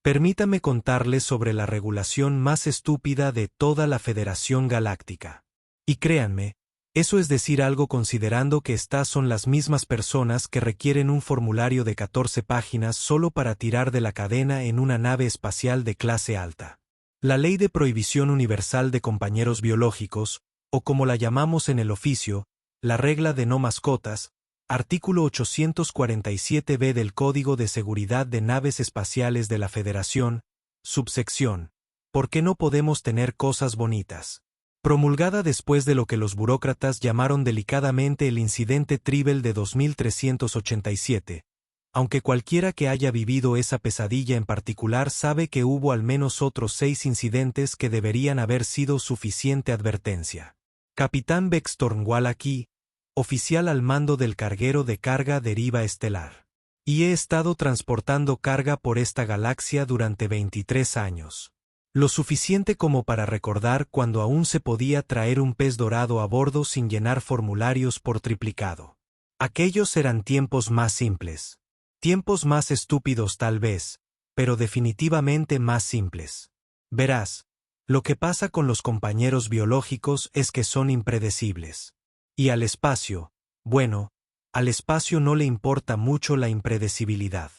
Permítame contarles sobre la regulación más estúpida de toda la Federación Galáctica. Y créanme, eso es decir algo considerando que estas son las mismas personas que requieren un formulario de 14 páginas solo para tirar de la cadena en una nave espacial de clase alta. La Ley de Prohibición Universal de Compañeros Biológicos, o como la llamamos en el oficio, la regla de no mascotas, artículo 847b del Código de Seguridad de Naves Espaciales de la Federación, subsección, ¿por qué no podemos tener cosas bonitas? Promulgada después de lo que los burócratas llamaron delicadamente el incidente Tribble de 2387, aunque cualquiera que haya vivido esa pesadilla en particular sabe que hubo al menos otros 6 incidentes que deberían haber sido suficiente advertencia. Capitán Beckstorm Wallachie, oficial al mando del carguero de carga Deriva Estelar. Y he estado transportando carga por esta galaxia durante 23 años. Lo suficiente como para recordar cuando aún se podía traer un pez dorado a bordo sin llenar formularios por triplicado. Aquellos eran tiempos más simples. Tiempos más estúpidos tal vez, pero definitivamente más simples. Verás, lo que pasa con los compañeros biológicos es que son impredecibles. Y al espacio, bueno, al espacio no le importa mucho la impredecibilidad.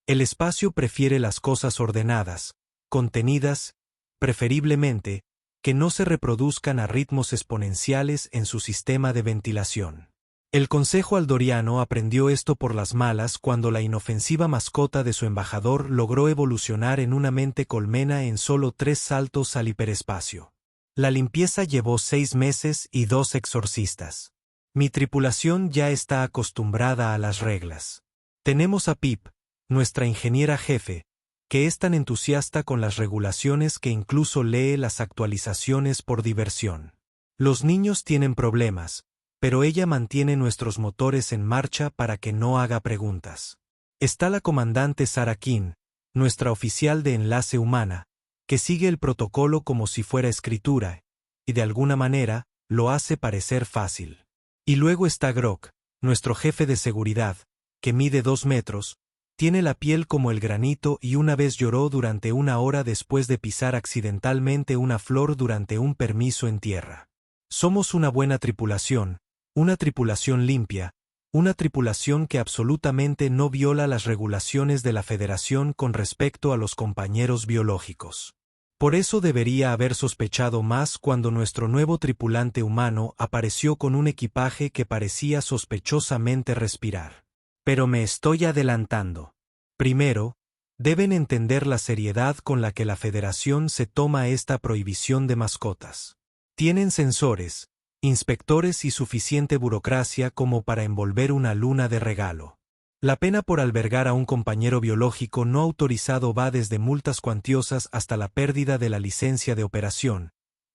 El espacio prefiere las cosas ordenadas, contenidas, preferiblemente, que no se reproduzcan a ritmos exponenciales en su sistema de ventilación. El Consejo Aldoriano aprendió esto por las malas cuando la inofensiva mascota de su embajador logró evolucionar en una mente colmena en solo 3 saltos al hiperespacio. La limpieza llevó 6 meses y 2 exorcistas. Mi tripulación ya está acostumbrada a las reglas. Tenemos a Pip, nuestra ingeniera jefe, que es tan entusiasta con las regulaciones que incluso lee las actualizaciones por diversión. Los niños tienen problemas, pero ella mantiene nuestros motores en marcha para que no haga preguntas. Está la comandante Sarah King, nuestra oficial de enlace humana, que sigue el protocolo como si fuera escritura, y de alguna manera, lo hace parecer fácil. Y luego está Grok, nuestro jefe de seguridad, que mide 2 metros, tiene la piel como el granito y una vez lloró durante 1 hora después de pisar accidentalmente una flor durante un permiso en tierra. Somos una buena tripulación, una tripulación limpia, una tripulación que absolutamente no viola las regulaciones de la Federación con respecto a los compañeros biológicos. Por eso debería haber sospechado más cuando nuestro nuevo tripulante humano apareció con un equipaje que parecía sospechosamente respirar. Pero me estoy adelantando. Primero, deben entender la seriedad con la que la Federación se toma esta prohibición de mascotas. Tienen sensores, inspectores y suficiente burocracia como para envolver una luna de regalo. La pena por albergar a un compañero biológico no autorizado va desde multas cuantiosas hasta la pérdida de la licencia de operación,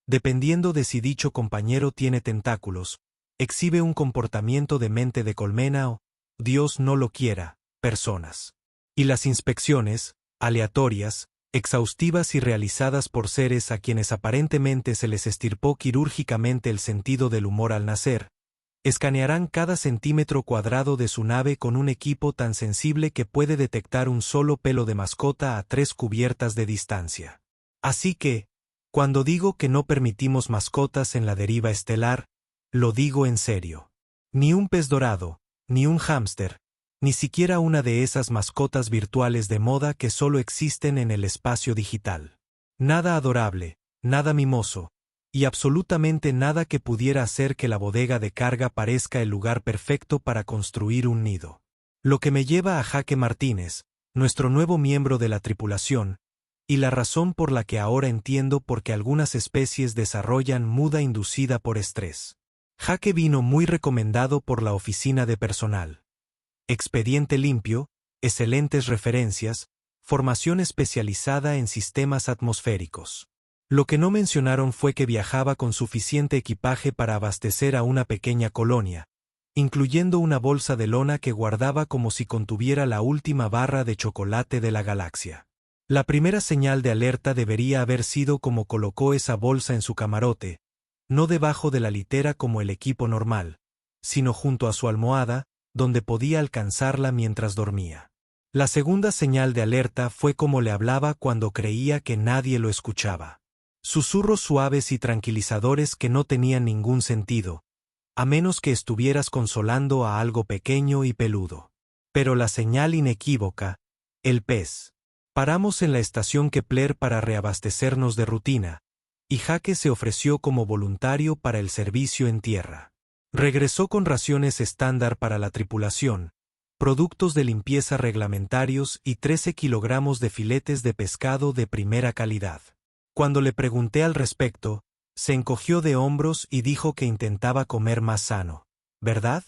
dependiendo de si dicho compañero tiene tentáculos, exhibe un comportamiento de mente de colmena o, Dios no lo quiera, personas. Y las inspecciones, aleatorias, exhaustivas y realizadas por seres a quienes aparentemente se les extirpó quirúrgicamente el sentido del humor al nacer, escanearán cada centímetro cuadrado de su nave con un equipo tan sensible que puede detectar un solo pelo de mascota a 3 cubiertas de distancia. Así que, cuando digo que no permitimos mascotas en la deriva estelar, lo digo en serio. Ni un pez dorado, ni un hámster, ni siquiera una de esas mascotas virtuales de moda que solo existen en el espacio digital. Nada adorable, nada mimoso, y absolutamente nada que pudiera hacer que la bodega de carga parezca el lugar perfecto para construir un nido. Lo que me lleva a Jaque Martínez, nuestro nuevo miembro de la tripulación, y la razón por la que ahora entiendo por qué algunas especies desarrollan muda inducida por estrés. Jaque vino muy recomendado por la oficina de personal. Expediente limpio, excelentes referencias, formación especializada en sistemas atmosféricos. Lo que no mencionaron fue que viajaba con suficiente equipaje para abastecer a una pequeña colonia, incluyendo una bolsa de lona que guardaba como si contuviera la última barra de chocolate de la galaxia. La primera señal de alerta debería haber sido como colocó esa bolsa en su camarote, no debajo de la litera como el equipo normal, sino junto a su almohada, donde podía alcanzarla mientras dormía. La segunda señal de alerta fue como le hablaba cuando creía que nadie lo escuchaba. Susurros suaves y tranquilizadores que no tenían ningún sentido, a menos que estuvieras consolando a algo pequeño y peludo. Pero la señal inequívoca, el pez. Paramos en la estación Kepler para reabastecernos de rutina, y Jake se ofreció como voluntario para el servicio en tierra. Regresó con raciones estándar para la tripulación, productos de limpieza reglamentarios y 13 kilogramos de filetes de pescado de primera calidad. Cuando le pregunté al respecto, se encogió de hombros y dijo que intentaba comer más sano. ¿Verdad?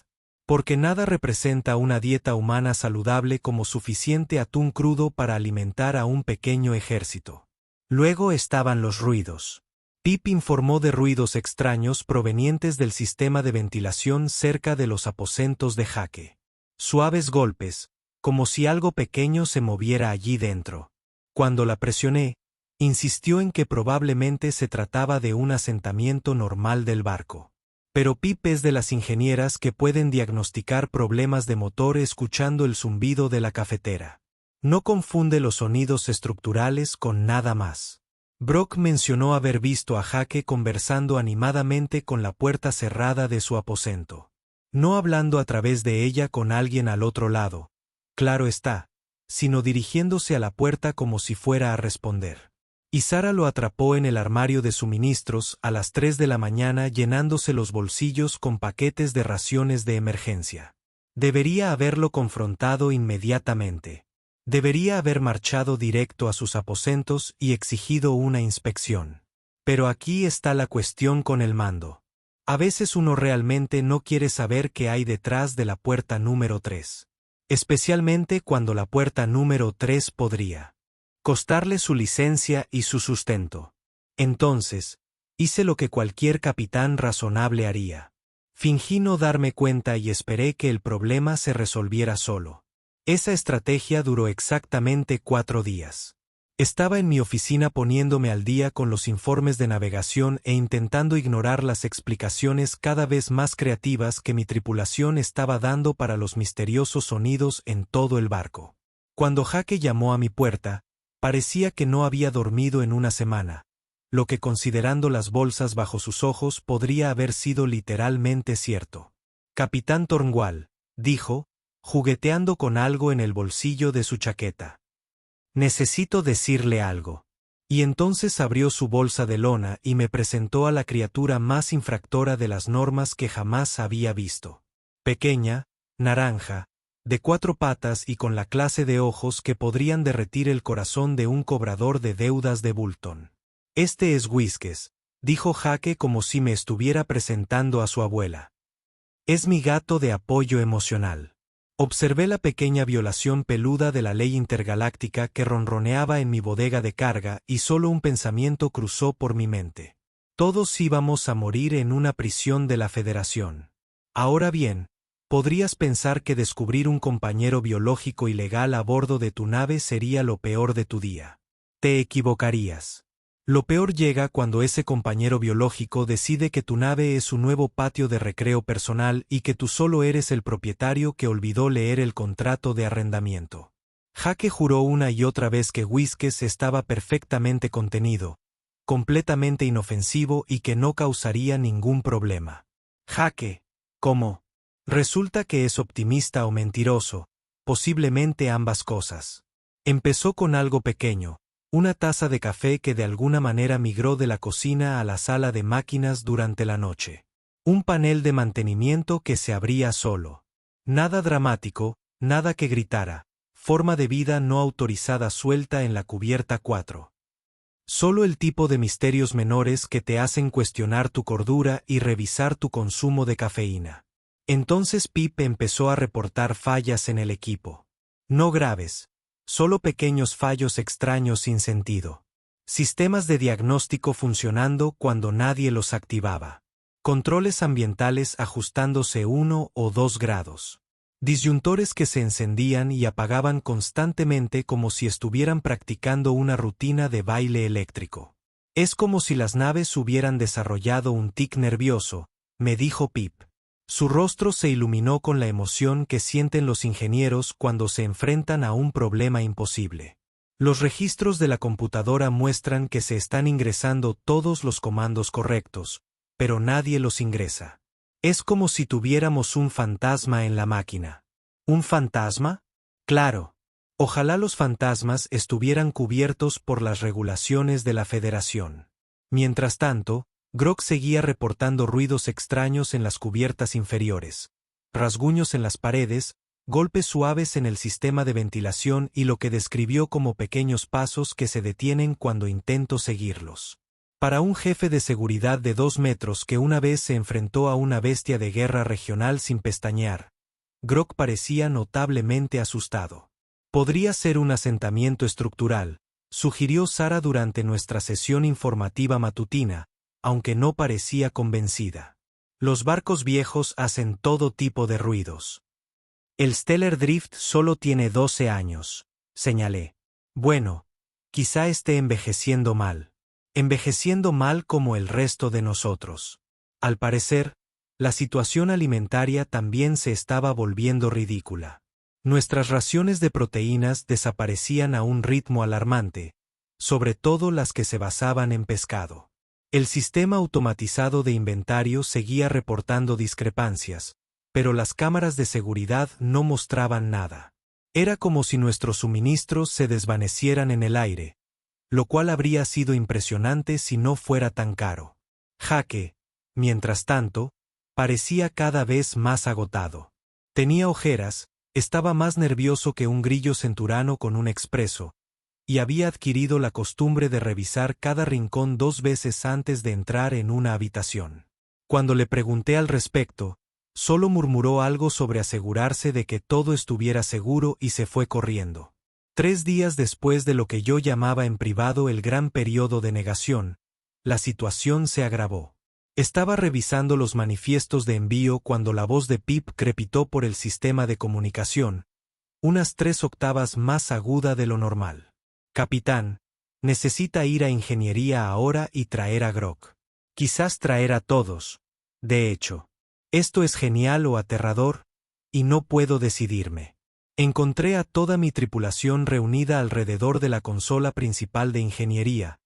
Porque nada representa una dieta humana saludable como suficiente atún crudo para alimentar a un pequeño ejército. Luego estaban los ruidos. Pip informó de ruidos extraños provenientes del sistema de ventilación cerca de los aposentos de Jake. Suaves golpes, como si algo pequeño se moviera allí dentro. Cuando la presioné, insistió en que probablemente se trataba de un asentamiento normal del barco. Pero Pip es de las ingenieras que pueden diagnosticar problemas de motor escuchando el zumbido de la cafetera. No confunde los sonidos estructurales con nada más. Brock mencionó haber visto a Jake conversando animadamente con la puerta cerrada de su aposento. No hablando a través de ella con alguien al otro lado, claro está, sino dirigiéndose a la puerta como si fuera a responder. Y Sara lo atrapó en el armario de suministros a las 3 de la mañana llenándose los bolsillos con paquetes de raciones de emergencia. Debería haberlo confrontado inmediatamente. Debería haber marchado directo a sus aposentos y exigido una inspección. Pero aquí está la cuestión con el mando. A veces uno realmente no quiere saber qué hay detrás de la puerta número 3. Especialmente cuando la puerta número 3 podría costarle su licencia y su sustento. Entonces, hice lo que cualquier capitán razonable haría. Fingí no darme cuenta y esperé que el problema se resolviera solo. Esa estrategia duró exactamente 4 días. Estaba en mi oficina poniéndome al día con los informes de navegación e intentando ignorar las explicaciones cada vez más creativas que mi tripulación estaba dando para los misteriosos sonidos en todo el barco. Cuando Jake llamó a mi puerta, parecía que no había dormido en una semana, lo que considerando las bolsas bajo sus ojos podría haber sido literalmente cierto. Capitán Tornwall, dijo, jugueteando con algo en el bolsillo de su chaqueta. Necesito decirle algo. Y entonces abrió su bolsa de lona y me presentó a la criatura más infractora de las normas que jamás había visto. Pequeña, naranja, de 4 patas y con la clase de ojos que podrían derretir el corazón de un cobrador de deudas de Bulton. Este es Whiskers, dijo Jake como si me estuviera presentando a su abuela. Es mi gato de apoyo emocional. Observé la pequeña violación peluda de la ley intergaláctica que ronroneaba en mi bodega de carga y solo un pensamiento cruzó por mi mente. Todos íbamos a morir en una prisión de la Federación. Ahora bien, podrías pensar que descubrir un compañero biológico ilegal a bordo de tu nave sería lo peor de tu día. Te equivocarías. Lo peor llega cuando ese compañero biológico decide que tu nave es su nuevo patio de recreo personal y que tú solo eres el propietario que olvidó leer el contrato de arrendamiento. Jake juró una y otra vez que Whiskers estaba perfectamente contenido, completamente inofensivo y que no causaría ningún problema. Jake, ¿cómo? Resulta que es optimista o mentiroso, posiblemente ambas cosas. Empezó con algo pequeño. Una taza de café que de alguna manera migró de la cocina a la sala de máquinas durante la noche. Un panel de mantenimiento que se abría solo. Nada dramático, nada que gritara. Forma de vida no autorizada suelta en la cubierta 4. Solo el tipo de misterios menores que te hacen cuestionar tu cordura y revisar tu consumo de cafeína. Entonces Pip empezó a reportar fallas en el equipo. No graves. Solo pequeños fallos extraños sin sentido. Sistemas de diagnóstico funcionando cuando nadie los activaba. Controles ambientales ajustándose 1 o 2 grados. Disyuntores que se encendían y apagaban constantemente como si estuvieran practicando una rutina de baile eléctrico. Es como si las naves hubieran desarrollado un tic nervioso, me dijo Pip. Su rostro se iluminó con la emoción que sienten los ingenieros cuando se enfrentan a un problema imposible. Los registros de la computadora muestran que se están ingresando todos los comandos correctos, pero nadie los ingresa. Es como si tuviéramos un fantasma en la máquina. ¿Un fantasma? Claro. Ojalá los fantasmas estuvieran cubiertos por las regulaciones de la Federación. Mientras tanto, Grok seguía reportando ruidos extraños en las cubiertas inferiores, rasguños en las paredes, golpes suaves en el sistema de ventilación y lo que describió como pequeños pasos que se detienen cuando intento seguirlos. Para un jefe de seguridad de 2 metros que una vez se enfrentó a una bestia de guerra regional sin pestañear, Grok parecía notablemente asustado. Podría ser un asentamiento estructural, sugirió Sara durante nuestra sesión informativa matutina, aunque no parecía convencida. Los barcos viejos hacen todo tipo de ruidos. El Stellar Drift solo tiene 12 años, señalé. Bueno, quizá esté envejeciendo mal. Envejeciendo mal como el resto de nosotros. Al parecer, la situación alimentaria también se estaba volviendo ridícula. Nuestras raciones de proteínas desaparecían a un ritmo alarmante, sobre todo las que se basaban en pescado. El sistema automatizado de inventario seguía reportando discrepancias, pero las cámaras de seguridad no mostraban nada. Era como si nuestros suministros se desvanecieran en el aire, lo cual habría sido impresionante si no fuera tan caro. Jake, mientras tanto, parecía cada vez más agotado. Tenía ojeras, estaba más nervioso que un grillo centurano con un expreso, y había adquirido la costumbre de revisar cada rincón 2 veces antes de entrar en una habitación. Cuando le pregunté al respecto, solo murmuró algo sobre asegurarse de que todo estuviera seguro y se fue corriendo. 3 días después de lo que yo llamaba en privado el gran periodo de negación, la situación se agravó. Estaba revisando los manifiestos de envío cuando la voz de Pip crepitó por el sistema de comunicación, unas 3 octavas más aguda de lo normal. Capitán, necesita ir a ingeniería ahora y traer a Grok. Quizás traer a todos. De hecho, esto es genial o aterrador, y no puedo decidirme. Encontré a toda mi tripulación reunida alrededor de la consola principal de ingeniería,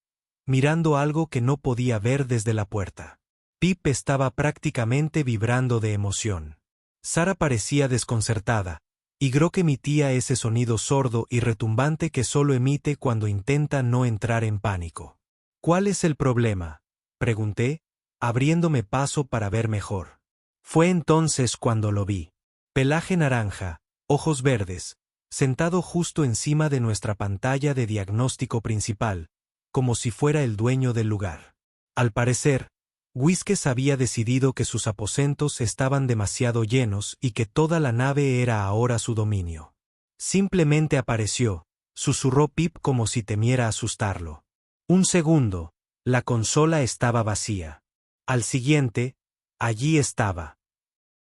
mirando algo que no podía ver desde la puerta. Pip estaba prácticamente vibrando de emoción. Sara parecía desconcertada, y Grok emitía ese sonido sordo y retumbante que solo emite cuando intenta no entrar en pánico. ¿Cuál es el problema?, pregunté, abriéndome paso para ver mejor. Fue entonces cuando lo vi. Pelaje naranja, ojos verdes, sentado justo encima de nuestra pantalla de diagnóstico principal, como si fuera el dueño del lugar. Al parecer, Whiskers había decidido que sus aposentos estaban demasiado llenos y que toda la nave era ahora su dominio. Simplemente apareció, susurró Pip como si temiera asustarlo. Un segundo, la consola estaba vacía. Al siguiente, allí estaba.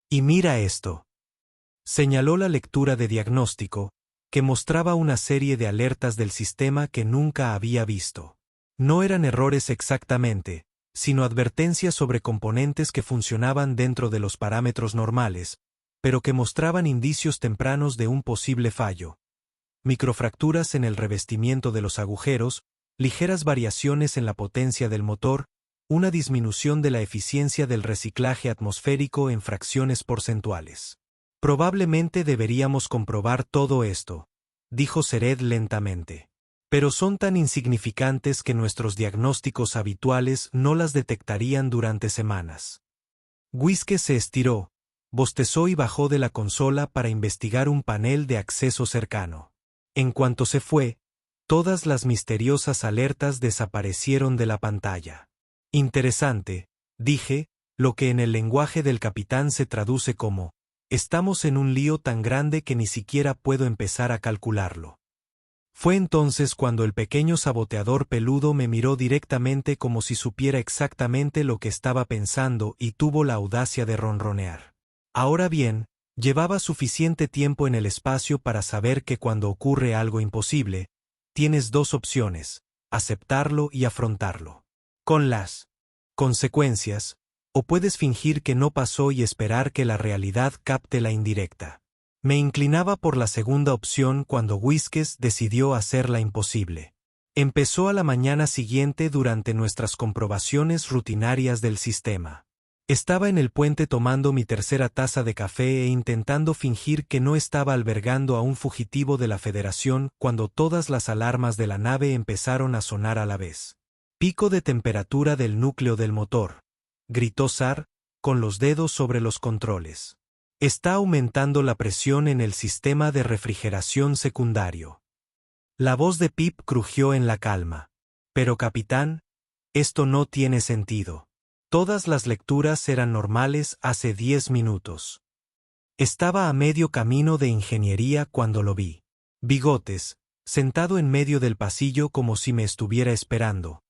Y mira esto. Señaló la lectura de diagnóstico, que mostraba una serie de alertas del sistema que nunca había visto. No eran errores exactamente, sino advertencias sobre componentes que funcionaban dentro de los parámetros normales, pero que mostraban indicios tempranos de un posible fallo. Microfracturas en el revestimiento de los agujeros, ligeras variaciones en la potencia del motor, una disminución de la eficiencia del reciclaje atmosférico en fracciones porcentuales. Probablemente deberíamos comprobar todo esto, dijo Sered lentamente. Pero son tan insignificantes que nuestros diagnósticos habituales no las detectarían durante semanas. Whiskers se estiró, bostezó y bajó de la consola para investigar un panel de acceso cercano. En cuanto se fue, todas las misteriosas alertas desaparecieron de la pantalla. Interesante, dije, lo que en el lenguaje del capitán se traduce como, estamos en un lío tan grande que ni siquiera puedo empezar a calcularlo. Fue entonces cuando el pequeño saboteador peludo me miró directamente como si supiera exactamente lo que estaba pensando y tuvo la audacia de ronronear. Ahora bien, llevaba suficiente tiempo en el espacio para saber que cuando ocurre algo imposible, tienes 2 opciones, aceptarlo y afrontarlo. Con las consecuencias, o puedes fingir que no pasó y esperar que la realidad capte la indirecta. Me inclinaba por la segunda opción cuando Whiskers decidió hacerla imposible. Empezó a la mañana siguiente durante nuestras comprobaciones rutinarias del sistema. Estaba en el puente tomando mi tercera taza de café e intentando fingir que no estaba albergando a un fugitivo de la Federación cuando todas las alarmas de la nave empezaron a sonar a la vez. Pico de temperatura del núcleo del motor, gritó Sar, con los dedos sobre los controles. Está aumentando la presión en el sistema de refrigeración secundario. La voz de Pip crujió en la calma. Pero capitán, esto no tiene sentido. Todas las lecturas eran normales hace 10 minutos. Estaba a medio camino de ingeniería cuando lo vi. Bigotes, sentado en medio del pasillo como si me estuviera esperando,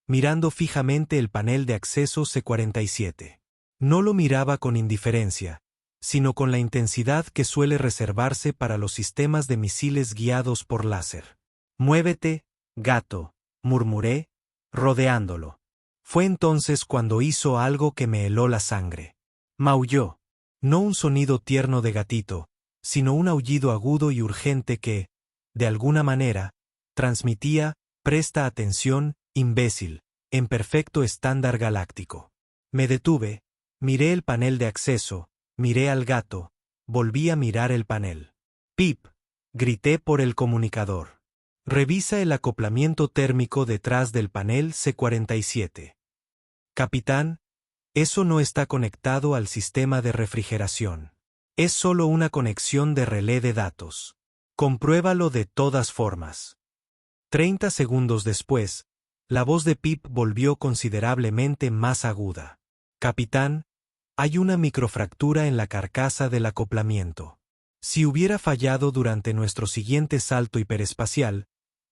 mirando fijamente el panel de acceso C-47. No lo miraba con indiferencia, sino con la intensidad que suele reservarse para los sistemas de misiles guiados por láser. «Muévete, gato», murmuré, rodeándolo. Fue entonces cuando hizo algo que me heló la sangre. Maulló. No un sonido tierno de gatito, sino un aullido agudo y urgente que, de alguna manera, transmitía, «Presta atención, imbécil», en perfecto estándar galáctico. Me detuve, miré el panel de acceso, miré al gato, volví a mirar el panel. «Pip», grité por el comunicador. «Revisa el acoplamiento térmico detrás del panel C-47. Capitán, eso no está conectado al sistema de refrigeración. Es solo una conexión de relé de datos. Compruébalo de todas formas». 30 segundos después, la voz de Pip volvió considerablemente más aguda. «Capitán, hay una microfractura en la carcasa del acoplamiento. Si hubiera fallado durante nuestro siguiente salto hiperespacial,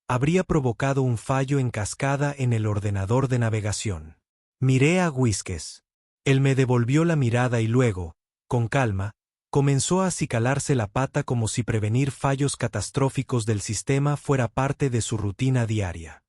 habría provocado un fallo en cascada en el ordenador de navegación». Miré a Whiskers. Él me devolvió la mirada y luego, con calma, comenzó a acicalarse la pata como si prevenir fallos catastróficos del sistema fuera parte de su rutina diaria.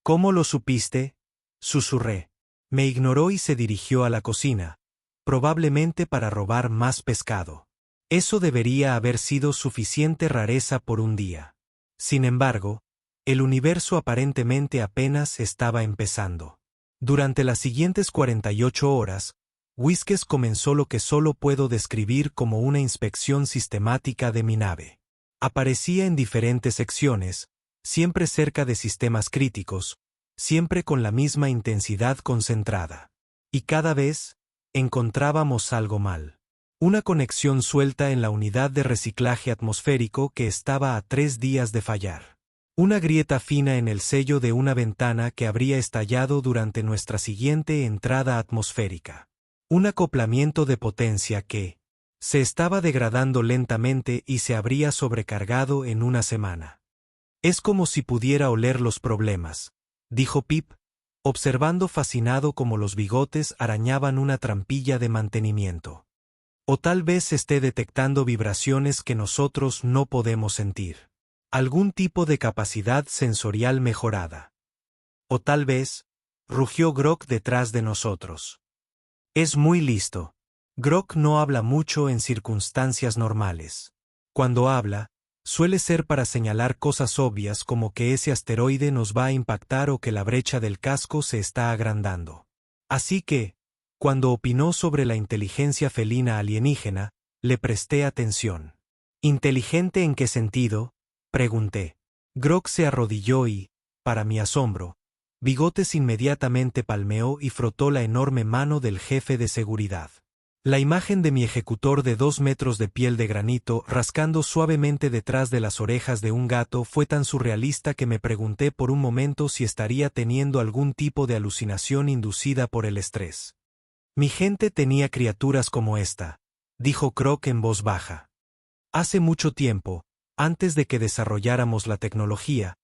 «¿Cómo lo supiste?», susurré. Me ignoró y se dirigió a la cocina, probablemente para robar más pescado. Eso debería haber sido suficiente rareza por un día. Sin embargo, el universo aparentemente apenas estaba empezando. Durante las siguientes 48 horas, Whiskers comenzó lo que solo puedo describir como una inspección sistemática de mi nave. Aparecía en diferentes secciones, siempre cerca de sistemas críticos, siempre con la misma intensidad concentrada. Y cada vez, encontrábamos algo mal. Una conexión suelta en la unidad de reciclaje atmosférico que estaba a 3 días de fallar. Una grieta fina en el sello de una ventana que habría estallado durante nuestra siguiente entrada atmosférica. Un acoplamiento de potencia que se estaba degradando lentamente y se habría sobrecargado en una semana. «Es como si pudiera oler los problemas», dijo Pip, observando fascinado cómo los bigotes arañaban una trampilla de mantenimiento. «O tal vez esté detectando vibraciones que nosotros no podemos sentir. Algún tipo de capacidad sensorial mejorada. O tal vez», rugió Grok detrás de nosotros. «Es muy listo. Grok no habla mucho en circunstancias normales. Cuando habla, suele ser para señalar cosas obvias como que ese asteroide nos va a impactar o que la brecha del casco se está agrandando. Así que, cuando opinó sobre la inteligencia felina alienígena, le presté atención». «¿Inteligente en qué sentido?», pregunté. Grok se arrodilló y, para mi asombro, Bigotes inmediatamente palmeó y frotó la enorme mano del jefe de seguridad. La imagen de mi ejecutor de 2 metros de piel de granito rascando suavemente detrás de las orejas de un gato fue tan surrealista que me pregunté por un momento si estaría teniendo algún tipo de alucinación inducida por el estrés. «Mi gente tenía criaturas como esta», dijo Krok en voz baja. «Hace mucho tiempo, antes de que desarrolláramos la tecnología,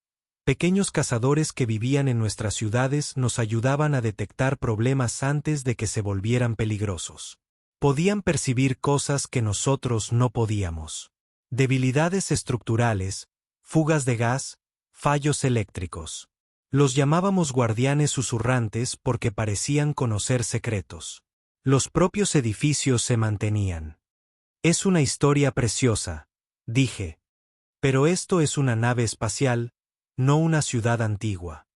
pequeños cazadores que vivían en nuestras ciudades nos ayudaban a detectar problemas antes de que se volvieran peligrosos. Podían percibir cosas que nosotros no podíamos. Debilidades estructurales, fugas de gas, fallos eléctricos. Los llamábamos guardianes susurrantes porque parecían conocer secretos. Los propios edificios se mantenían. Es una historia preciosa, dije. Pero esto es una nave espacial, no una ciudad antigua.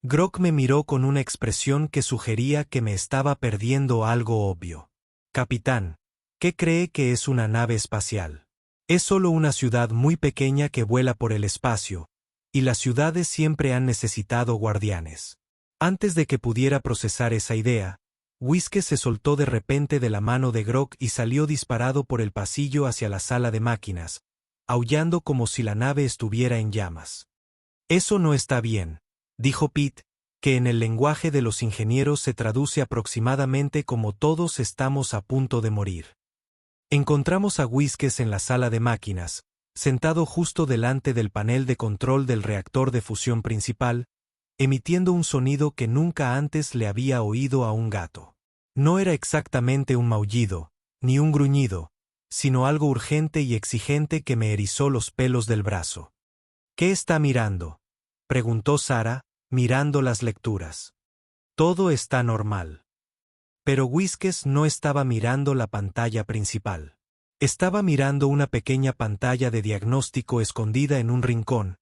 Grok me miró con una expresión que sugería que me estaba perdiendo algo obvio. Capitán, ¿qué cree que es una nave espacial? Es solo una ciudad muy pequeña que vuela por el espacio, y las ciudades siempre han necesitado guardianes. Antes de que pudiera procesar esa idea, Whiskey se soltó de repente de la mano de Grok y salió disparado por el pasillo hacia la sala de máquinas, aullando como si la nave estuviera en llamas. Eso no está bien, dijo Pete, que en el lenguaje de los ingenieros se traduce aproximadamente como todos estamos a punto de morir. Encontramos a Whiskey en la sala de máquinas, sentado justo delante del panel de control del reactor de fusión principal, emitiendo un sonido que nunca antes le había oído a un gato. No era exactamente un maullido, ni un gruñido, sino algo urgente y exigente que me erizó los pelos del brazo. ¿Qué está mirando?, preguntó Sarah, mirando las lecturas. Todo está normal. Pero Whiskey no estaba mirando la pantalla principal. Estaba mirando una pequeña pantalla de diagnóstico escondida en un rincón,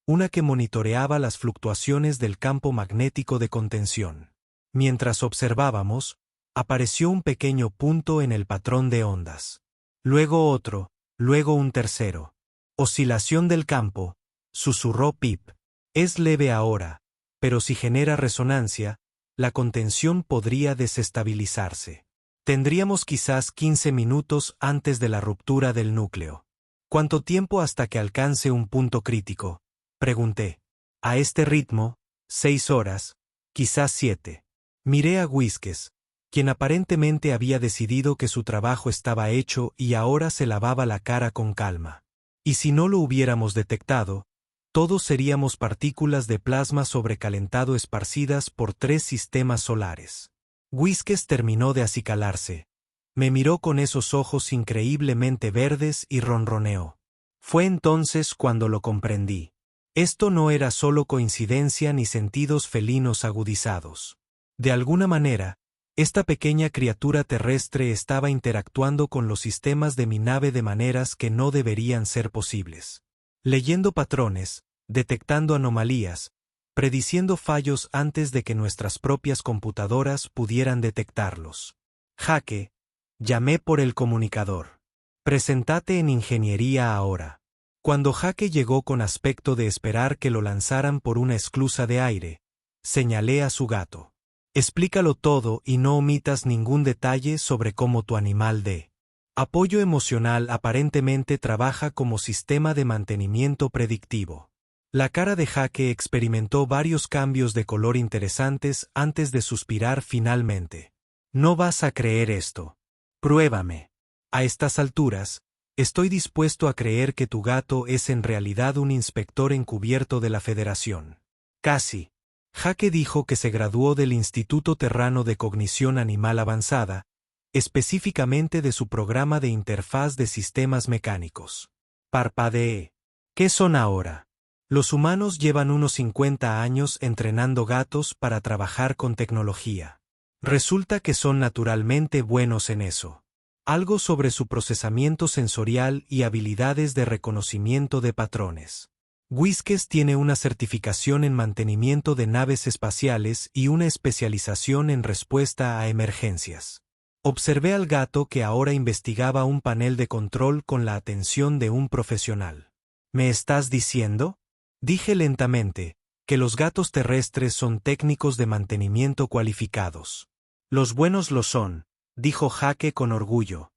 una que monitoreaba las fluctuaciones del campo magnético de contención. Mientras observábamos, apareció un pequeño punto en el patrón de ondas. Luego otro, luego un tercero. Oscilación del campo, susurró Pip. Es leve ahora, pero si genera resonancia, la contención podría desestabilizarse. Tendríamos quizás 15 minutos antes de la ruptura del núcleo. ¿Cuánto tiempo hasta que alcance un punto crítico?, pregunté. A este ritmo, 6 horas, quizás 7. Miré a Whiskey, quien aparentemente había decidido que su trabajo estaba hecho y ahora se lavaba la cara con calma. Y si no lo hubiéramos detectado, todos seríamos partículas de plasma sobrecalentado esparcidas por 3 sistemas solares. Whiskey terminó de acicalarse. Me miró con esos ojos increíblemente verdes y ronroneó. Fue entonces cuando lo comprendí. Esto no era solo coincidencia ni sentidos felinos agudizados. De alguna manera, esta pequeña criatura terrestre estaba interactuando con los sistemas de mi nave de maneras que no deberían ser posibles. Leyendo patrones, detectando anomalías, prediciendo fallos antes de que nuestras propias computadoras pudieran detectarlos. Jaque, llamé por el comunicador. Presentate en ingeniería ahora. Cuando Jaque llegó con aspecto de esperar que lo lanzaran por una esclusa de aire, señalé a su gato. Explícalo todo y no omitas ningún detalle sobre cómo tu animal de apoyo emocional aparentemente trabaja como sistema de mantenimiento predictivo. La cara de Jaque experimentó varios cambios de color interesantes antes de suspirar finalmente. No vas a creer esto. Pruébame. A estas alturas, estoy dispuesto a creer que tu gato es en realidad un inspector encubierto de la Federación. Casi. Jaque dijo que se graduó del Instituto Terrano de Cognición Animal Avanzada, específicamente de su programa de interfaz de sistemas mecánicos. Parpadeé. ¿Qué son ahora? Los humanos llevan unos 50 años entrenando gatos para trabajar con tecnología. Resulta que son naturalmente buenos en eso. Algo sobre su procesamiento sensorial y habilidades de reconocimiento de patrones. Whiskey tiene una certificación en mantenimiento de naves espaciales y una especialización en respuesta a emergencias. Observé al gato que ahora investigaba un panel de control con la atención de un profesional. ¿Me estás diciendo?, dije lentamente, que los gatos terrestres son técnicos de mantenimiento cualificados. Los buenos lo son, dijo Jaque con orgullo.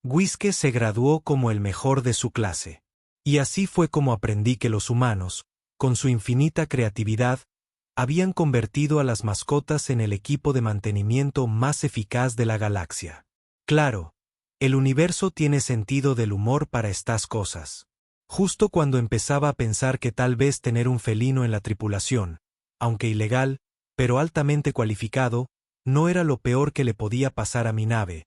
Whiskey se graduó como el mejor de su clase. Y así fue como aprendí que los humanos, con su infinita creatividad, habían convertido a las mascotas en el equipo de mantenimiento más eficaz de la galaxia. Claro, el universo tiene sentido del humor para estas cosas. Justo cuando empezaba a pensar que tal vez tener un felino en la tripulación, aunque ilegal, pero altamente cualificado, no era lo peor que le podía pasar a mi nave,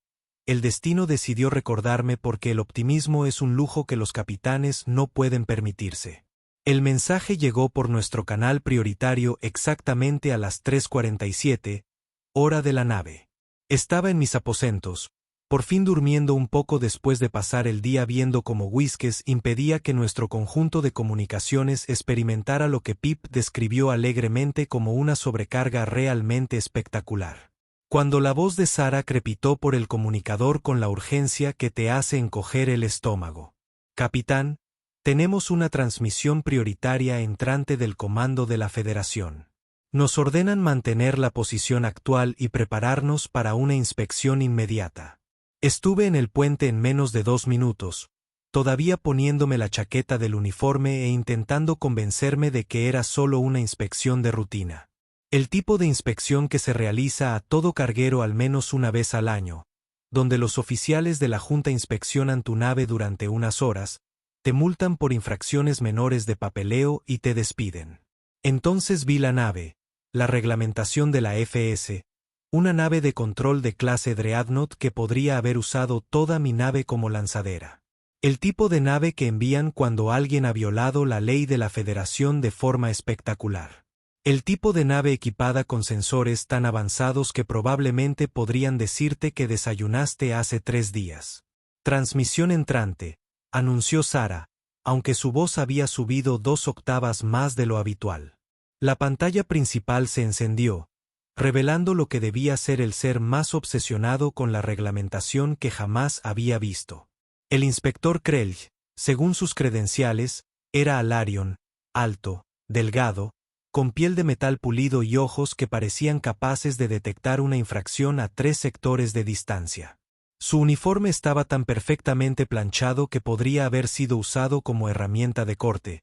el destino decidió recordarme porque el optimismo es un lujo que los capitanes no pueden permitirse. El mensaje llegó por nuestro canal prioritario exactamente a las 3:47, hora de la nave. Estaba en mis aposentos, por fin durmiendo un poco después de pasar el día viendo cómo Whiskers impedía que nuestro conjunto de comunicaciones experimentara lo que Pip describió alegremente como una sobrecarga realmente espectacular. Cuando la voz de Sara crepitó por el comunicador con la urgencia que te hace encoger el estómago. Capitán, tenemos una transmisión prioritaria entrante del comando de la Federación. Nos ordenan mantener la posición actual y prepararnos para una inspección inmediata. Estuve en el puente en menos de 2 minutos, todavía poniéndome la chaqueta del uniforme e intentando convencerme de que era solo una inspección de rutina. El tipo de inspección que se realiza a todo carguero al menos una vez al año, donde los oficiales de la Junta inspeccionan tu nave durante unas horas, te multan por infracciones menores de papeleo y te despiden. Entonces vi la nave, la reglamentación de la FS, una nave de control de clase Dreadnought que podría haber usado toda mi nave como lanzadera. El tipo de nave que envían cuando alguien ha violado la ley de la Federación de forma espectacular. El tipo de nave equipada con sensores tan avanzados que probablemente podrían decirte que desayunaste hace 3 días. Transmisión entrante, anunció Sara, aunque su voz había subido 2 octavas más de lo habitual. La pantalla principal se encendió, revelando lo que debía ser el ser más obsesionado con la reglamentación que jamás había visto. El inspector Krell, según sus credenciales, era Alarion, alto, delgado, con piel de metal pulido y ojos que parecían capaces de detectar una infracción a 3 sectores de distancia. Su uniforme estaba tan perfectamente planchado que podría haber sido usado como herramienta de corte,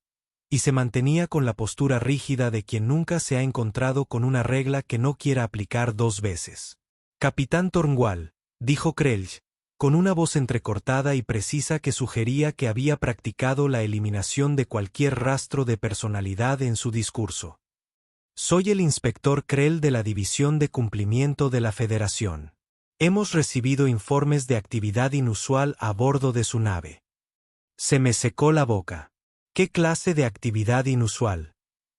y se mantenía con la postura rígida de quien nunca se ha encontrado con una regla que no quiera aplicar 2 veces. Capitán Tornwall, dijo Krell, con una voz entrecortada y precisa que sugería que había practicado la eliminación de cualquier rastro de personalidad en su discurso. Soy el inspector Krell de la División de Cumplimiento de la Federación. Hemos recibido informes de actividad inusual a bordo de su nave. Se me secó la boca. ¿Qué clase de actividad inusual?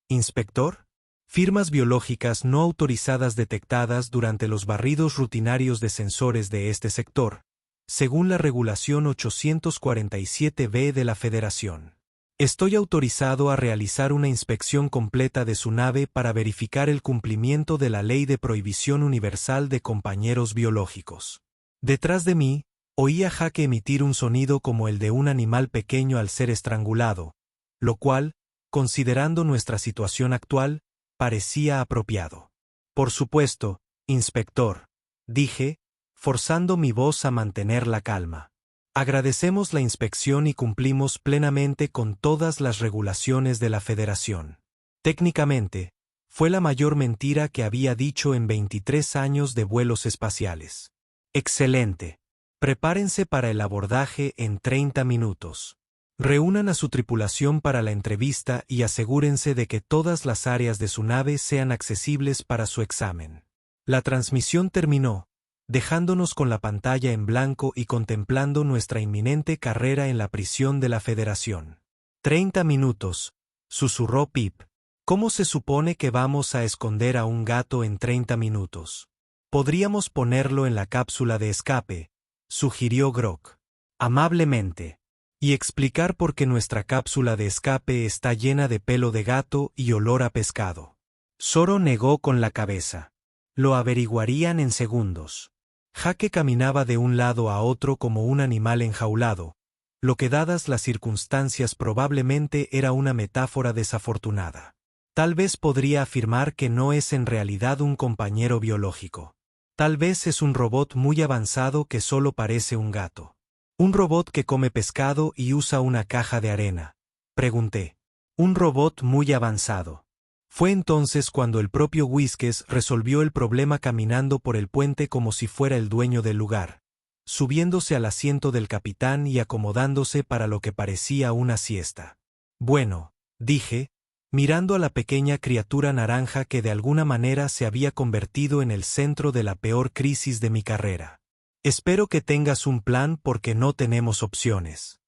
¿Inspector? Firmas biológicas no autorizadas detectadas durante los barridos rutinarios de sensores de este sector, según la regulación 847b de la Federación. Estoy autorizado a realizar una inspección completa de su nave para verificar el cumplimiento de la Ley de Prohibición Universal de Compañeros Biológicos. Detrás de mí, oí a Jaque emitir un sonido como el de un animal pequeño al ser estrangulado, lo cual, considerando nuestra situación actual, parecía apropiado. Por supuesto, inspector, dije, forzando mi voz a mantener la calma. Agradecemos la inspección y cumplimos plenamente con todas las regulaciones de la Federación. Técnicamente, fue la mayor mentira que había dicho en 23 años de vuelos espaciales. Excelente. Prepárense para el abordaje en 30 minutos. Reúnan a su tripulación para la entrevista y asegúrense de que todas las áreas de su nave sean accesibles para su examen. La transmisión terminó, dejándonos con la pantalla en blanco y contemplando nuestra inminente carrera en la prisión de la Federación. 30 minutos, susurró Pip. ¿Cómo se supone que vamos a esconder a un gato en 30 minutos? Podríamos ponerlo en la cápsula de escape, sugirió Grok. Amablemente. Y explicar por qué nuestra cápsula de escape está llena de pelo de gato y olor a pescado. Zoro negó con la cabeza. Lo averiguarían en segundos. Jaque caminaba de un lado a otro como un animal enjaulado, lo que dadas las circunstancias probablemente era una metáfora desafortunada. Tal vez podría afirmar que no es en realidad un compañero biológico. Tal vez es un robot muy avanzado que solo parece un gato. ¿Un robot que come pescado y usa una caja de arena?, pregunté. Un robot muy avanzado. Fue entonces cuando el propio Whiskers resolvió el problema caminando por el puente como si fuera el dueño del lugar, subiéndose al asiento del capitán y acomodándose para lo que parecía una siesta. Bueno, dije, mirando a la pequeña criatura naranja que de alguna manera se había convertido en el centro de la peor crisis de mi carrera. Espero que tengas un plan porque no tenemos opciones.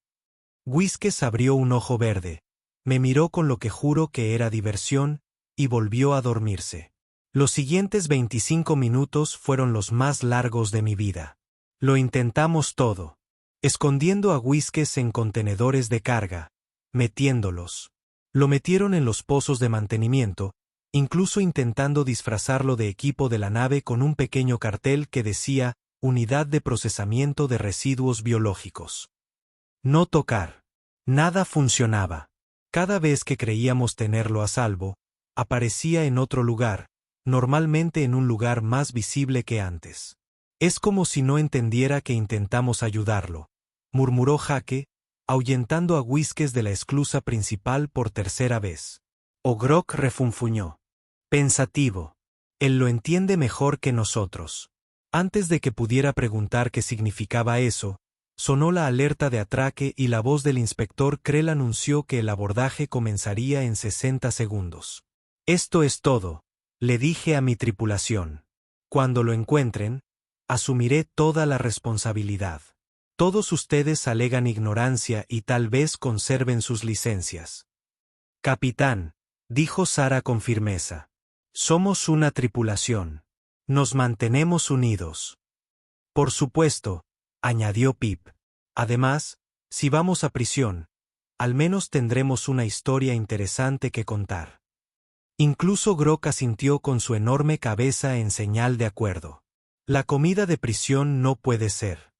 Whiskers abrió un ojo verde, me miró con lo que juro que era diversión, y volvió a dormirse. Los siguientes 25 minutos fueron los más largos de mi vida. Lo intentamos todo. Escondiendo a Whiskers en contenedores de carga, metiéndolos. Lo metieron en los pozos de mantenimiento, incluso intentando disfrazarlo de equipo de la nave con un pequeño cartel que decía Unidad de Procesamiento de Residuos Biológicos. No tocar. Nada funcionaba. Cada vez que creíamos tenerlo a salvo, aparecía en otro lugar, normalmente en un lugar más visible que antes. Es como si no entendiera que intentamos ayudarlo, murmuró Jake, ahuyentando a Whiskers de la esclusa principal por tercera vez. O'Grok refunfuñó. Pensativo. Él lo entiende mejor que nosotros. Antes de que pudiera preguntar qué significaba eso, sonó la alerta de atraque y la voz del inspector Krell anunció que el abordaje comenzaría en 60 segundos. Esto es todo, le dije a mi tripulación. Cuando lo encuentren, asumiré toda la responsabilidad. Todos ustedes alegan ignorancia y tal vez conserven sus licencias. Capitán, dijo Sarah con firmeza. Somos una tripulación. Nos mantenemos unidos. Por supuesto, añadió Pip. Además, si vamos a prisión, al menos tendremos una historia interesante que contar. Incluso Grok asintió con su enorme cabeza en señal de acuerdo. La comida de prisión no puede ser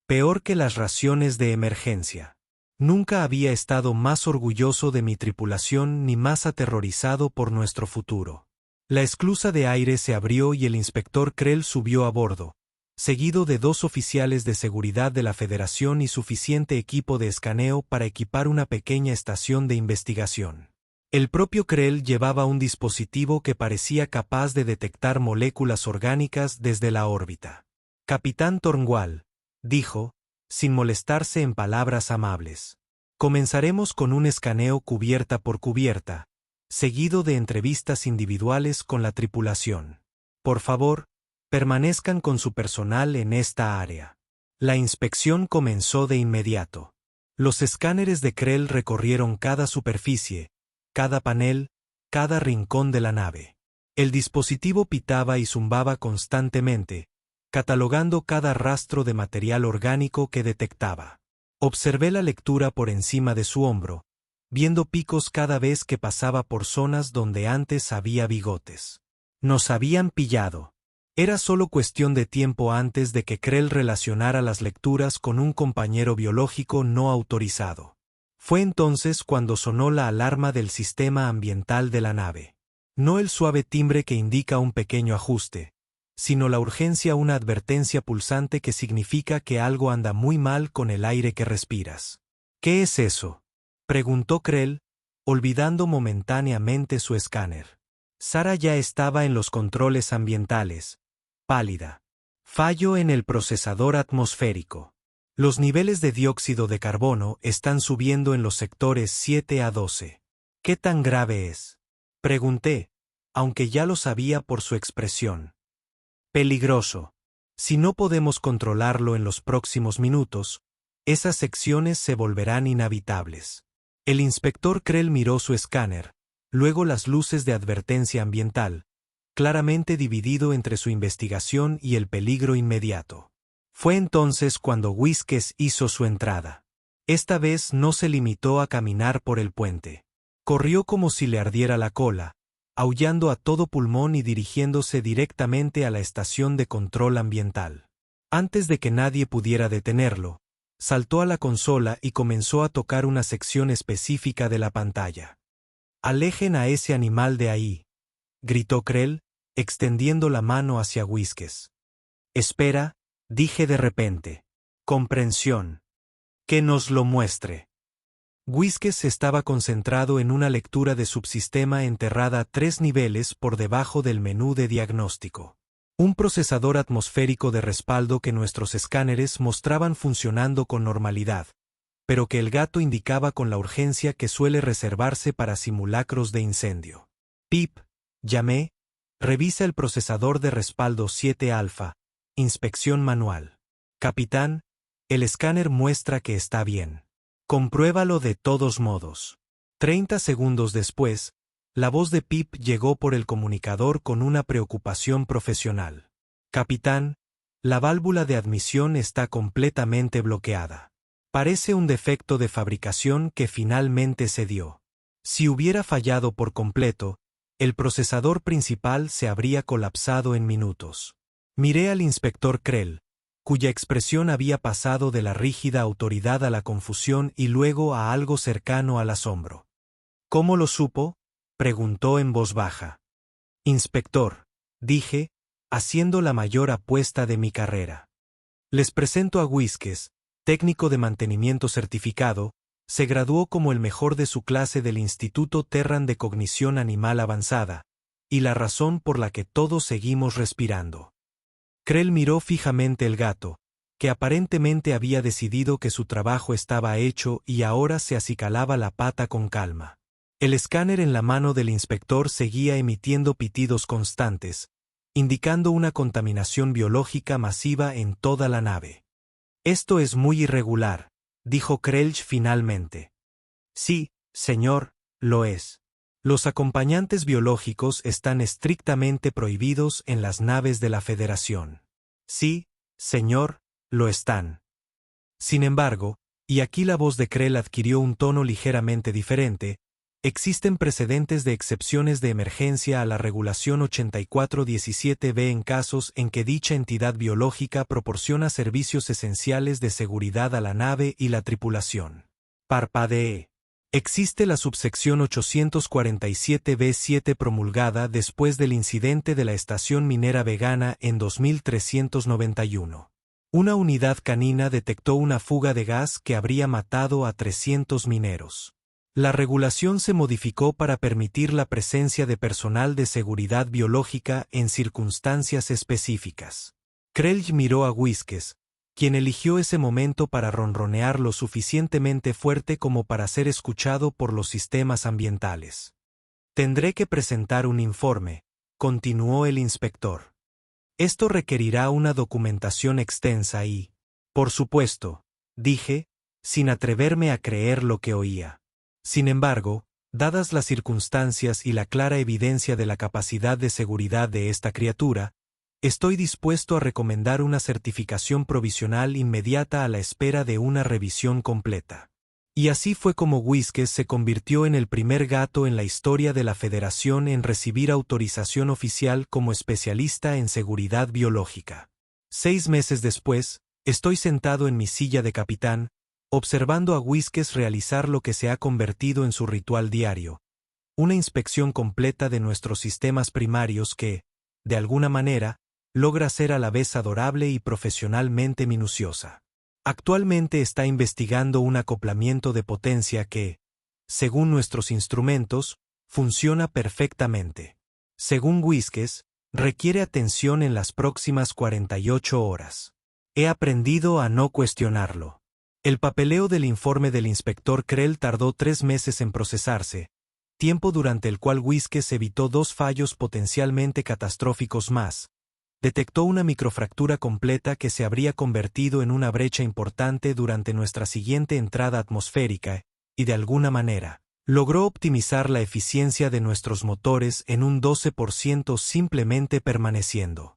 peor que las raciones de emergencia. Nunca había estado más orgulloso de mi tripulación ni más aterrorizado por nuestro futuro. La esclusa de aire se abrió y el inspector Krell subió a bordo, seguido de 2 oficiales de seguridad de la Federación y suficiente equipo de escaneo para equipar una pequeña estación de investigación. El propio Krell llevaba un dispositivo que parecía capaz de detectar moléculas orgánicas desde la órbita. Capitán Tornwall, dijo, sin molestarse en palabras amables. Comenzaremos con un escaneo cubierta por cubierta, seguido de entrevistas individuales con la tripulación. Por favor, permanezcan con su personal en esta área. La inspección comenzó de inmediato. Los escáneres de Krell recorrieron cada superficie, cada panel, cada rincón de la nave. El dispositivo pitaba y zumbaba constantemente, catalogando cada rastro de material orgánico que detectaba. Observé la lectura por encima de su hombro, viendo picos cada vez que pasaba por zonas donde antes había bigotes. Nos habían pillado. Era solo cuestión de tiempo antes de que Krell relacionara las lecturas con un compañero biológico no autorizado. Fue entonces cuando sonó la alarma del sistema ambiental de la nave. No el suave timbre que indica un pequeño ajuste, sino la urgencia, una advertencia pulsante que significa que algo anda muy mal con el aire que respiras. ¿Qué es eso?, preguntó Krell, olvidando momentáneamente su escáner. Sarah ya estaba en los controles ambientales, pálida. Fallo en el procesador atmosférico. Los niveles de dióxido de carbono están subiendo en los sectores 7 a 12. ¿Qué tan grave es?, pregunté, aunque ya lo sabía por su expresión. Peligroso. Si no podemos controlarlo en los próximos minutos, esas secciones se volverán inhabitables. El inspector Krell miró su escáner, luego las luces de advertencia ambiental, claramente dividido entre su investigación y el peligro inmediato. Fue entonces cuando Whiskers hizo su entrada. Esta vez no se limitó a caminar por el puente. Corrió como si le ardiera la cola, aullando a todo pulmón y dirigiéndose directamente a la estación de control ambiental. Antes de que nadie pudiera detenerlo, saltó a la consola y comenzó a tocar una sección específica de la pantalla. «Alejen a ese animal de ahí», gritó Krell, extendiendo la mano hacia Whiskers. «Espera», dije de repente. «Comprensión. Que nos lo muestre». Whiskers estaba concentrado en una lectura de subsistema enterrada 3 niveles por debajo del menú de diagnóstico. Un procesador atmosférico de respaldo que nuestros escáneres mostraban funcionando con normalidad, pero que el gato indicaba con la urgencia que suele reservarse para simulacros de incendio. «Pip», llamé, «revisa el procesador de respaldo 7 alfa, inspección manual». «Capitán, el escáner muestra que está bien». «Compruébalo de todos modos». 30 segundos después, La voz de Pip llegó por el comunicador con una preocupación profesional. Capitán, la válvula de admisión está completamente bloqueada. Parece un defecto de fabricación que finalmente se dio. Si hubiera fallado por completo, el procesador principal se habría colapsado en minutos. Miré al inspector Krell, cuya expresión había pasado de la rígida autoridad a la confusión y luego a algo cercano al asombro. ¿Cómo lo supo?, preguntó en voz baja. Inspector, dije, haciendo la mayor apuesta de mi carrera. Les presento a Whiskes, técnico de mantenimiento certificado, se graduó como el mejor de su clase del Instituto Terran de Cognición Animal Avanzada, y la razón por la que todos seguimos respirando. Krell miró fijamente el gato, que aparentemente había decidido que su trabajo estaba hecho y ahora se acicalaba la pata con calma. El escáner en la mano del inspector seguía emitiendo pitidos constantes, indicando una contaminación biológica masiva en toda la nave. Esto es muy irregular, dijo Krelch finalmente. Sí, señor, lo es. Los acompañantes biológicos están estrictamente prohibidos en las naves de la Federación. Sí, señor, lo están. Sin embargo, y aquí la voz de Krell adquirió un tono ligeramente diferente, existen precedentes de excepciones de emergencia a la regulación 8417B en casos en que dicha entidad biológica proporciona servicios esenciales de seguridad a la nave y la tripulación. Parpadeé. Existe la subsección 847B7 promulgada después del incidente de la estación minera vegana en 2391. Una unidad canina detectó una fuga de gas que habría matado a 300 mineros. La regulación se modificó para permitir la presencia de personal de seguridad biológica en circunstancias específicas. Krell miró a Whiskes, quien eligió ese momento para ronronear lo suficientemente fuerte como para ser escuchado por los sistemas ambientales. Tendré que presentar un informe, continuó el inspector. Esto requerirá una documentación extensa y, por supuesto, dije, sin atreverme a creer lo que oía. Sin embargo, dadas las circunstancias y la clara evidencia de la capacidad de seguridad de esta criatura, estoy dispuesto a recomendar una certificación provisional inmediata a la espera de una revisión completa. Y así fue como Whiskes se convirtió en el primer gato en la historia de la Federación en recibir autorización oficial como especialista en seguridad biológica. 6 meses después, estoy sentado en mi silla de capitán, observando a Whiskes realizar lo que se ha convertido en su ritual diario, una inspección completa de nuestros sistemas primarios que, de alguna manera, logra ser a la vez adorable y profesionalmente minuciosa. Actualmente está investigando un acoplamiento de potencia que, según nuestros instrumentos, funciona perfectamente. Según Whiskes, requiere atención en las próximas 48 horas. He aprendido a no cuestionarlo. El papeleo del informe del inspector Krell tardó 3 meses en procesarse, tiempo durante el cual Whiskes evitó 2 fallos potencialmente catastróficos más. Detectó una microfractura completa que se habría convertido en una brecha importante durante nuestra siguiente entrada atmosférica, y de alguna manera, logró optimizar la eficiencia de nuestros motores en un 12% simplemente permaneciendo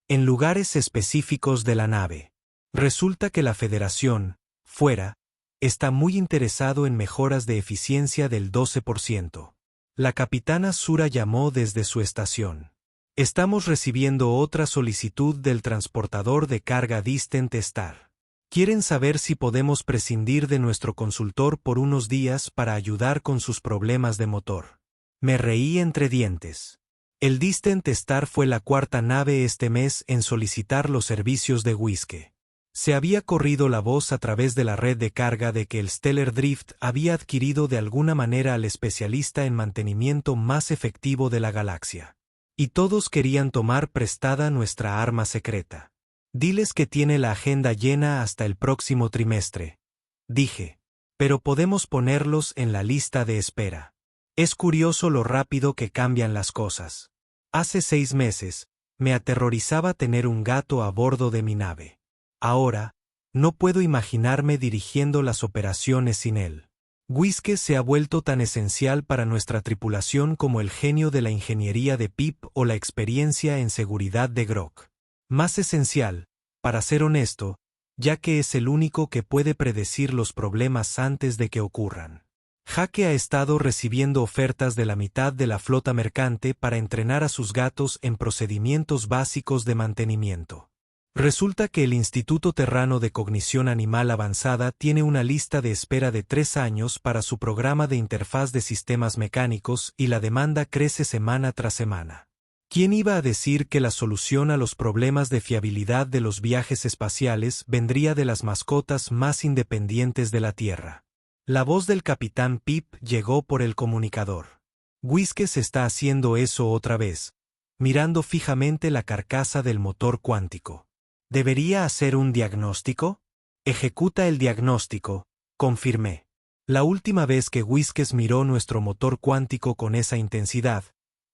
en lugares específicos de la nave. Resulta que la Federación, fuera, está muy interesado en mejoras de eficiencia del 12%. La capitana Sura llamó desde su estación. Estamos recibiendo otra solicitud del transportador de carga Distant Star. Quieren saber si podemos prescindir de nuestro consultor por unos días para ayudar con sus problemas de motor. Me reí entre dientes. El Distant Star fue la 4ª nave este mes en solicitar los servicios de Whiskey. Se había corrido la voz a través de la red de carga de que el Stellar Drift había adquirido de alguna manera al especialista en mantenimiento más efectivo de la galaxia. Y todos querían tomar prestada nuestra arma secreta. Diles que tiene la agenda llena hasta el próximo trimestre, dije. Pero podemos ponerlos en la lista de espera. Es curioso lo rápido que cambian las cosas. Hace 6 meses, me aterrorizaba tener un gato a bordo de mi nave. Ahora, no puedo imaginarme dirigiendo las operaciones sin él. Whiskey se ha vuelto tan esencial para nuestra tripulación como el genio de la ingeniería de Pip o la experiencia en seguridad de Grok. Más esencial, para ser honesto, ya que es el único que puede predecir los problemas antes de que ocurran. Jake ha estado recibiendo ofertas de la mitad de la flota mercante para entrenar a sus gatos en procedimientos básicos de mantenimiento. Resulta que el Instituto Terrano de Cognición Animal Avanzada tiene una lista de espera de 3 años para su programa de interfaz de sistemas mecánicos y la demanda crece semana tras semana. ¿Quién iba a decir que la solución a los problemas de fiabilidad de los viajes espaciales vendría de las mascotas más independientes de la Tierra? La voz del capitán Pip llegó por el comunicador. Whiskey está haciendo eso otra vez, mirando fijamente la carcasa del motor cuántico. ¿Debería hacer un diagnóstico? Ejecuta el diagnóstico, confirmé. La última vez que Whiskey miró nuestro motor cuántico con esa intensidad,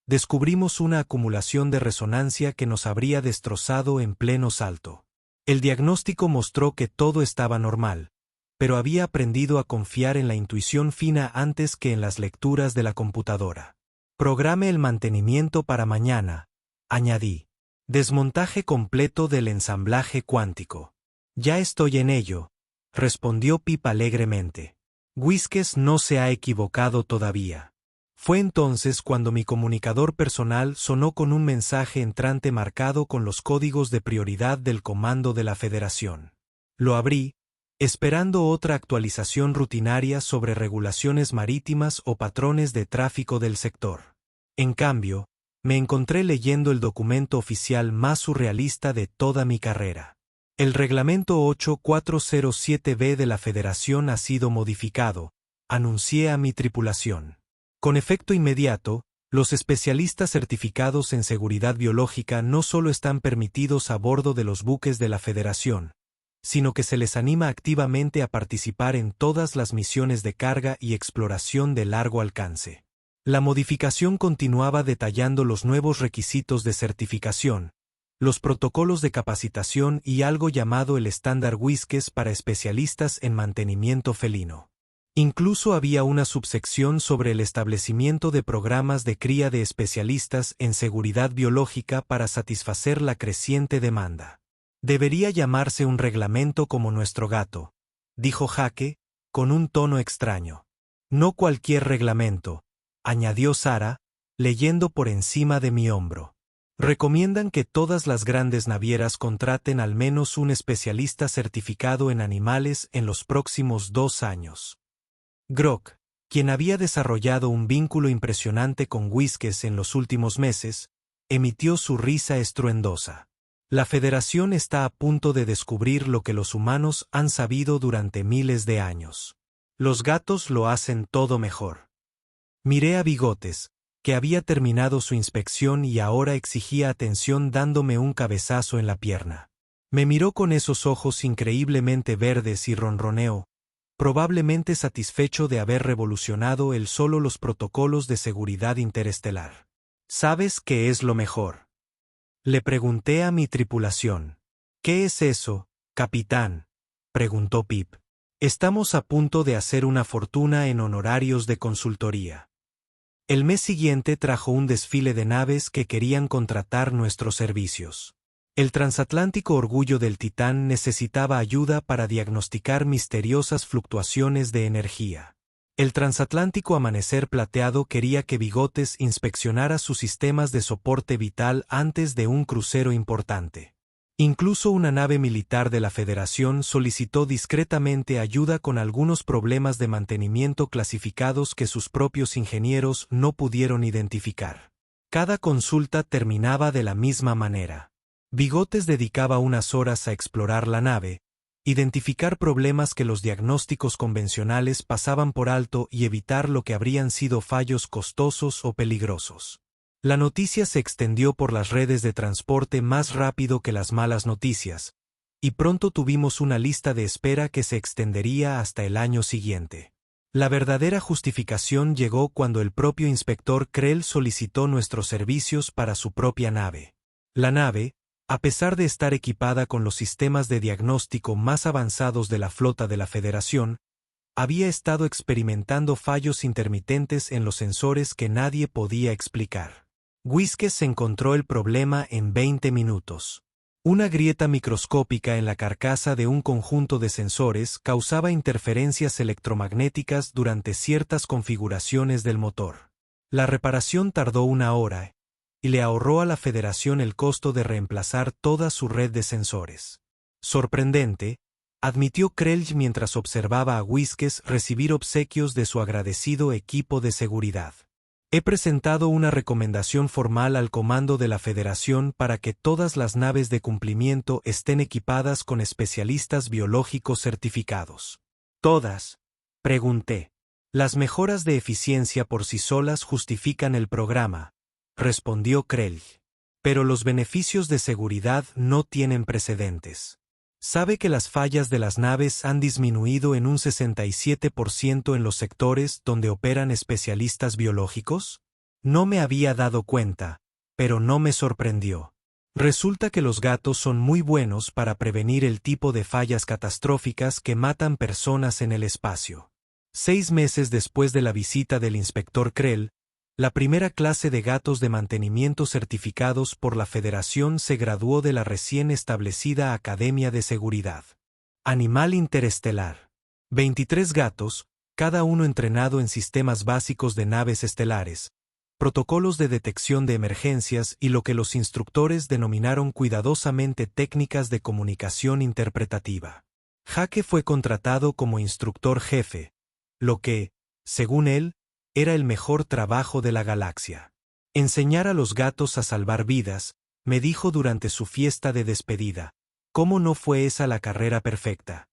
descubrimos una acumulación de resonancia que nos habría destrozado en pleno salto. El diagnóstico mostró que todo estaba normal, pero había aprendido a confiar en la intuición fina antes que en las lecturas de la computadora. Programe el mantenimiento para mañana, añadí. Desmontaje completo del ensamblaje cuántico. Ya estoy en ello, respondió Pip alegremente. Whiskey no se ha equivocado todavía. Fue entonces cuando mi comunicador personal sonó con un mensaje entrante marcado con los códigos de prioridad del Comando de la Federación. Lo abrí, esperando otra actualización rutinaria sobre regulaciones marítimas o patrones de tráfico del sector. En cambio, me encontré leyendo el documento oficial más surrealista de toda mi carrera. El reglamento 8407B de la Federación ha sido modificado, anuncié a mi tripulación. Con efecto inmediato, los especialistas certificados en seguridad biológica no solo están permitidos a bordo de los buques de la Federación, sino que se les anima activamente a participar en todas las misiones de carga y exploración de largo alcance. La modificación continuaba detallando los nuevos requisitos de certificación, los protocolos de capacitación y algo llamado el estándar Whiskey para especialistas en mantenimiento felino. Incluso había una subsección sobre el establecimiento de programas de cría de especialistas en seguridad biológica para satisfacer la creciente demanda. Debería llamarse un reglamento como nuestro gato, dijo Jake, con un tono extraño. No cualquier reglamento, añadió Sara, leyendo por encima de mi hombro. Recomiendan que todas las grandes navieras contraten al menos un especialista certificado en animales en los próximos 2 años. Grok, quien había desarrollado un vínculo impresionante con Whiskey en los últimos meses, emitió su risa estruendosa. La Federación está a punto de descubrir lo que los humanos han sabido durante miles de años. Los gatos lo hacen todo mejor. Miré a Bigotes, que había terminado su inspección y ahora exigía atención dándome un cabezazo en la pierna. Me miró con esos ojos increíblemente verdes y ronroneó, probablemente satisfecho de haber revolucionado él solo los protocolos de seguridad interestelar. ¿Sabes qué es lo mejor? Le pregunté a mi tripulación. ¿Qué es eso, capitán?, preguntó Pip. Estamos a punto de hacer una fortuna en honorarios de consultoría. El mes siguiente trajo un desfile de naves que querían contratar nuestros servicios. El transatlántico Orgullo del Titán necesitaba ayuda para diagnosticar misteriosas fluctuaciones de energía. El transatlántico Amanecer Plateado quería que Bigotes inspeccionara sus sistemas de soporte vital antes de un crucero importante. Incluso una nave militar de la Federación solicitó discretamente ayuda con algunos problemas de mantenimiento clasificados que sus propios ingenieros no pudieron identificar. Cada consulta terminaba de la misma manera. Bigotes dedicaba unas horas a explorar la nave, identificar problemas que los diagnósticos convencionales pasaban por alto y evitar lo que habrían sido fallos costosos o peligrosos. La noticia se extendió por las redes de transporte más rápido que las malas noticias, y pronto tuvimos una lista de espera que se extendería hasta el año siguiente. La verdadera justificación llegó cuando el propio inspector Krell solicitó nuestros servicios para su propia nave. La nave, a pesar de estar equipada con los sistemas de diagnóstico más avanzados de la flota de la Federación, había estado experimentando fallos intermitentes en los sensores que nadie podía explicar. Whiskers encontró el problema en 20 minutos. Una grieta microscópica en la carcasa de un conjunto de sensores causaba interferencias electromagnéticas durante ciertas configuraciones del motor. La reparación tardó 1 hora y le ahorró a la Federación el costo de reemplazar toda su red de sensores. Sorprendente, admitió Krelj mientras observaba a Whiskers recibir obsequios de su agradecido equipo de seguridad. He presentado una recomendación formal al comando de la Federación para que todas las naves de cumplimiento estén equipadas con especialistas biológicos certificados. ¿Todas?, pregunté. Las mejoras de eficiencia por sí solas justifican el programa, respondió Krelj. Pero los beneficios de seguridad no tienen precedentes. ¿Sabe que las fallas de las naves han disminuido en un 67% en los sectores donde operan especialistas biológicos? No me había dado cuenta, pero no me sorprendió. Resulta que los gatos son muy buenos para prevenir el tipo de fallas catastróficas que matan personas en el espacio. 6 meses después de la visita del inspector Krell, la primera clase de gatos de mantenimiento certificados por la Federación se graduó de la recién establecida Academia de Seguridad. Animal interestelar. 23 gatos, cada uno entrenado en sistemas básicos de naves estelares, protocolos de detección de emergencias y lo que los instructores denominaron cuidadosamente técnicas de comunicación interpretativa. Jake fue contratado como instructor jefe, lo que, según él, era el mejor trabajo de la galaxia. Enseñar a los gatos a salvar vidas, me dijo durante su fiesta de despedida. ¿Cómo no fue esa la carrera perfecta?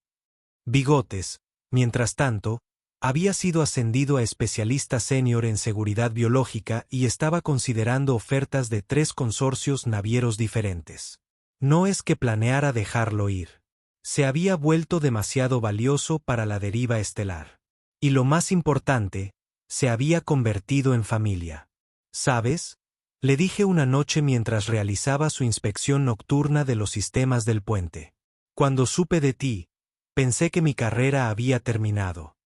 Bigotes, mientras tanto, había sido ascendido a especialista senior en seguridad biológica y estaba considerando ofertas de 3 consorcios navieros diferentes. No es que planeara dejarlo ir. Se había vuelto demasiado valioso para la deriva estelar. Y lo más importante, se había convertido en familia. ¿Sabes?, le dije una noche mientras realizaba su inspección nocturna de los sistemas del puente. Cuando supe de ti, pensé que mi carrera había terminado.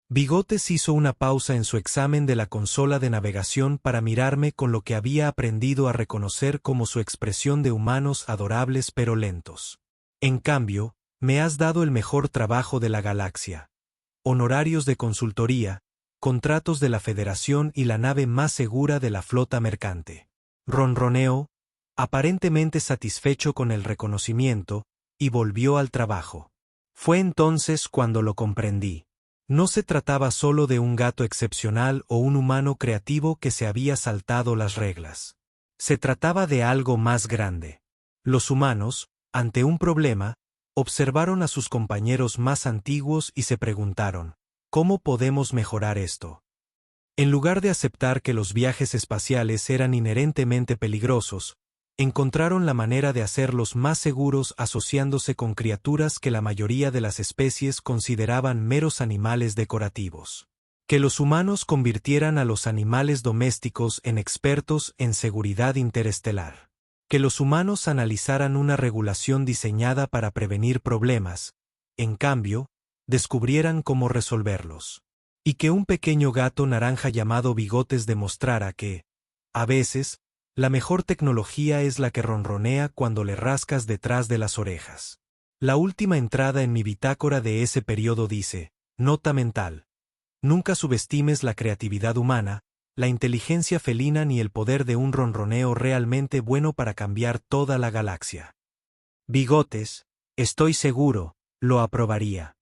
Bigotes hizo una pausa en su examen de la consola de navegación para mirarme con lo que había aprendido a reconocer como su expresión de humanos adorables pero lentos. En cambio, me has dado el mejor trabajo de la galaxia. Honorarios de consultoría, contratos de la Federación y la nave más segura de la flota mercante. Ronroneó, aparentemente satisfecho con el reconocimiento, y volvió al trabajo. Fue entonces cuando lo comprendí. No se trataba solo de un gato excepcional o un humano creativo que se había saltado las reglas. Se trataba de algo más grande. Los humanos, ante un problema, observaron a sus compañeros más antiguos y se preguntaron, ¿cómo podemos mejorar esto? En lugar de aceptar que los viajes espaciales eran inherentemente peligrosos, encontraron la manera de hacerlos más seguros asociándose con criaturas que la mayoría de las especies consideraban meros animales decorativos. Que los humanos convirtieran a los animales domésticos en expertos en seguridad interestelar. Que los humanos analizaran una regulación diseñada para prevenir problemas, en cambio, descubrieran cómo resolverlos. Y que un pequeño gato naranja llamado Bigotes demostrara que, a veces, la mejor tecnología es la que ronronea cuando le rascas detrás de las orejas. La última entrada en mi bitácora de ese periodo dice, nota mental. Nunca subestimes la creatividad humana, la inteligencia felina ni el poder de un ronroneo realmente bueno para cambiar toda la galaxia. Bigotes, estoy seguro, lo aprobaría.